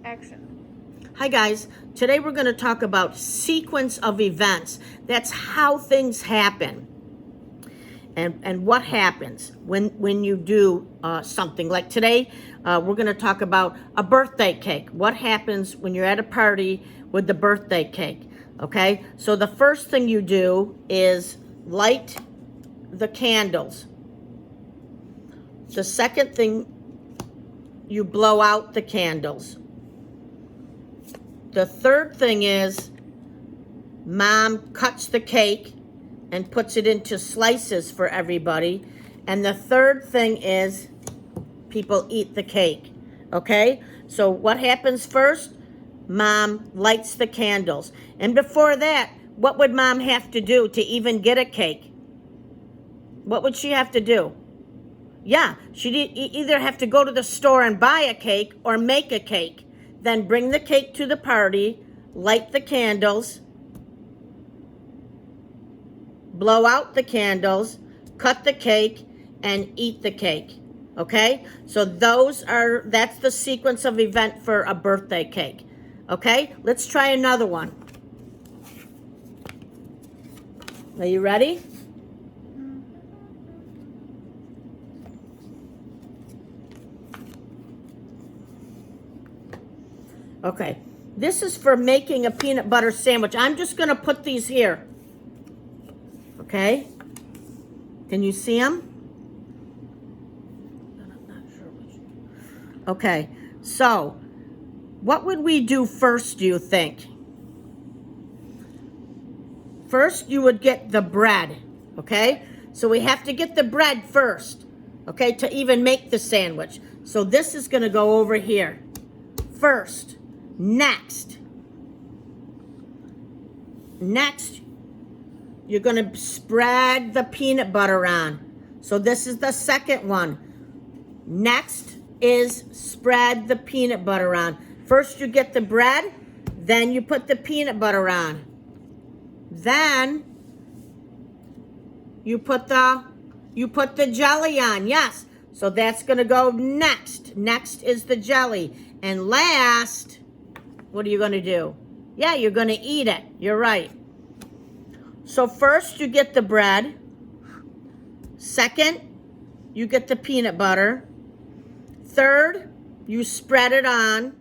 Action. Hi guys, today we're going to talk about sequence of events. That's how things happen and what happens when you do something. Like today, we're going to talk about a birthday cake. What happens when you're at a party with the birthday cake, okay? So the first thing you do is light the candles. The second thing, you blow out the candles. The third thing is Mom cuts the cake and puts it into slices for everybody. And the third thing is people eat the cake, okay? So what happens first? Mom lights the candles. And before that, what would Mom have to do to even get a cake? What would she have to do? Yeah, she'd either have to go to the store and buy a cake or make a cake. Then bring the cake to the party, light the candles, blow out the candles, cut the cake, and eat the cake. Okay? So that's the sequence of event for a birthday cake. Okay? Let's try another one. Are you ready? Okay, this is for making a peanut butter sandwich. I'm just going to put these here. Okay? Can you see them? Okay, so what would we do first, do you think? First, you would get the bread, okay? So we have to get the bread first, okay, to even make the sandwich. So this is going to go over here first. Next, you're going to spread the peanut butter on. So this is the second one. Next is spread the peanut butter on. First you get the bread, then you put the peanut butter on. Then you put the jelly on. Yes. So that's going to go next. Next is the jelly. And last, what are you going to do? Yeah, you're going to eat it. You're right. So first you get the bread. Second, you get the peanut butter. Third, you spread it on.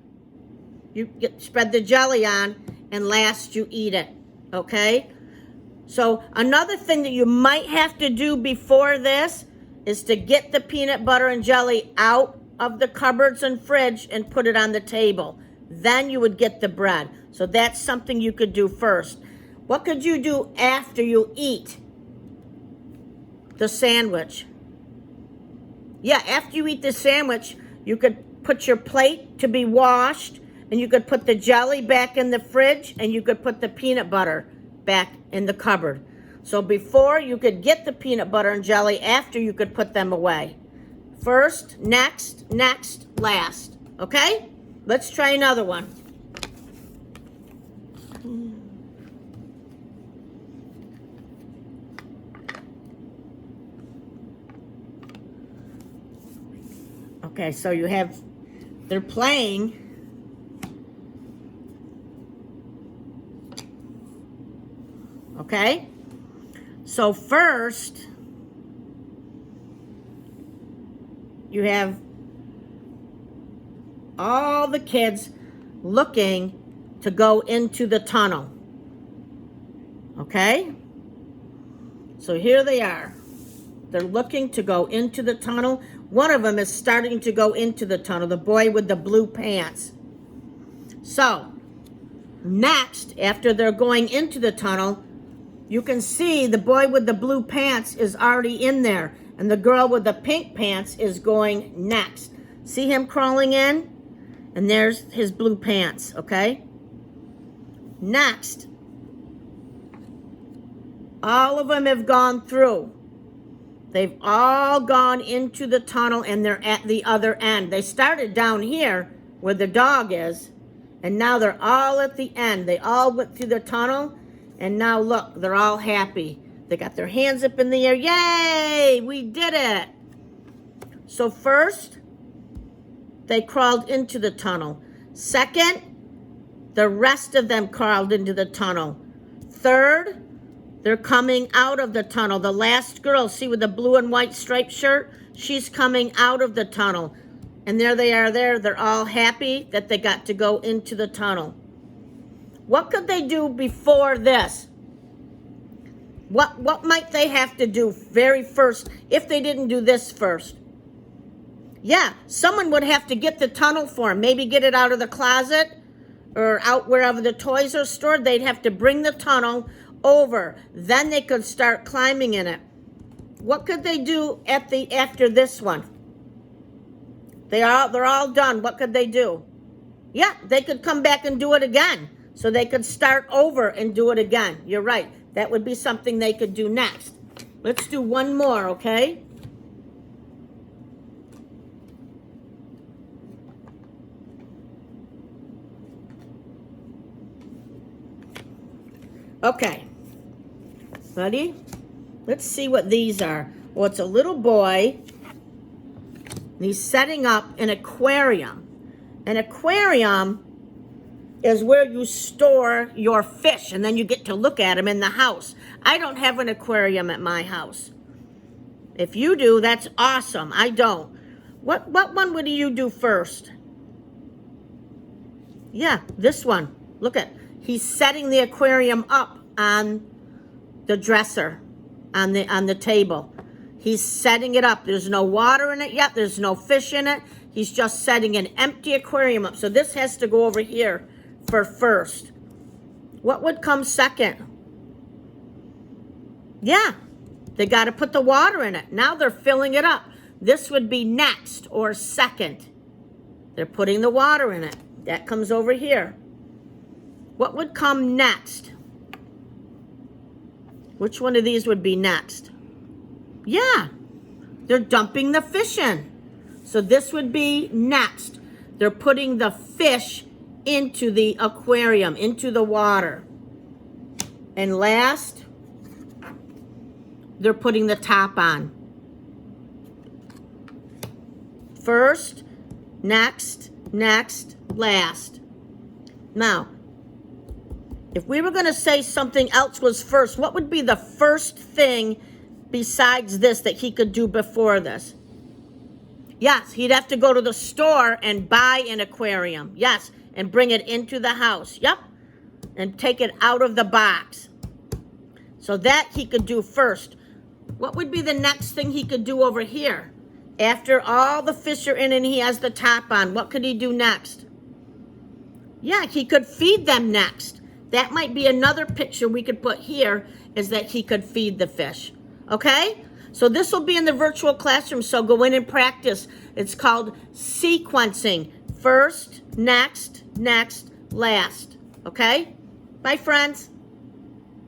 Spread the jelly on. And last, you eat it. Okay? So another thing that you might have to do before this is to get the peanut butter and jelly out of the cupboards and fridge and put it on the table. Then you would get the bread. So that's something you could do first. What could you do after you eat the sandwich? Yeah, after you eat the sandwich, you could put your plate to be washed, and you could put the jelly back in the fridge, and you could put the peanut butter back in the cupboard. So before you could get the peanut butter and jelly, after you could put them away. First, next, last. Okay? Let's try another one. Okay, so they're playing. Okay? So first, you have all the kids looking to go into the tunnel. Okay? So here they are. They're looking to go into the tunnel. One of them is starting to go into the tunnel, the boy with the blue pants. So, next, after they're going into the tunnel, you can see the boy with the blue pants is already in there, and the girl with the pink pants is going next. See him crawling in? And there's his blue pants, okay? Next, all of them have gone through. They've all gone into the tunnel, and they're at the other end. They started down here where the dog is, and now they're all at the end. They all went through the tunnel, and now look, they're all happy. They got their hands up in the air. Yay, we did it. So first, they crawled into the tunnel. Second, the rest of them crawled into the tunnel. Third, they're coming out of the tunnel. The last girl, see with the blue and white striped shirt? She's coming out of the tunnel. And there they are there. They're all happy that they got to go into the tunnel. What could they do before this? What might they have to do very first if they didn't do this first? Yeah, someone would have to get the tunnel for them. Maybe get it out of the closet or out wherever the toys are stored. They'd have to bring the tunnel over. Then they could start climbing in it. What could they do after this one? They're all done. What could they do? Yeah, they could come back and do it again. So they could start over and do it again. You're right. That would be something they could do next. Let's do one more, okay? Okay. Ready? Let's see what these are. Well, it's a little boy. He's setting up an aquarium. An aquarium is where you store your fish, and then you get to look at them in the house. I don't have an aquarium at my house. If you do, that's awesome. I don't. What one would you do first? Yeah, this one. Look at, he's setting the aquarium up on the dresser, on the table. He's setting it up. There's no water in it yet. There's no fish in it. He's just setting an empty aquarium up. So this has to go over here for first. What would come second? Yeah, they got to put the water in it. Now they're filling it up. This would be next or second. They're putting the water in it. That comes over here. What would come next? Which one of these would be next? Yeah, they're dumping the fish in. So this would be next. They're putting the fish into the aquarium, into the water. And last, they're putting the top on. First, next, last. Now, if we were going to say something else was first, what would be the first thing besides this that he could do before this? Yes, he'd have to go to the store and buy an aquarium. Yes, and bring it into the house. Yep, and take it out of the box. So that he could do first. What would be the next thing he could do over here? After all the fish are in and he has the top on, what could he do next? Yeah, he could feed them next. That might be another picture we could put here, is that he could feed the fish. Okay? So this will be in the virtual classroom, so go in and practice. It's called sequencing. First, next, last. Okay? Bye, friends.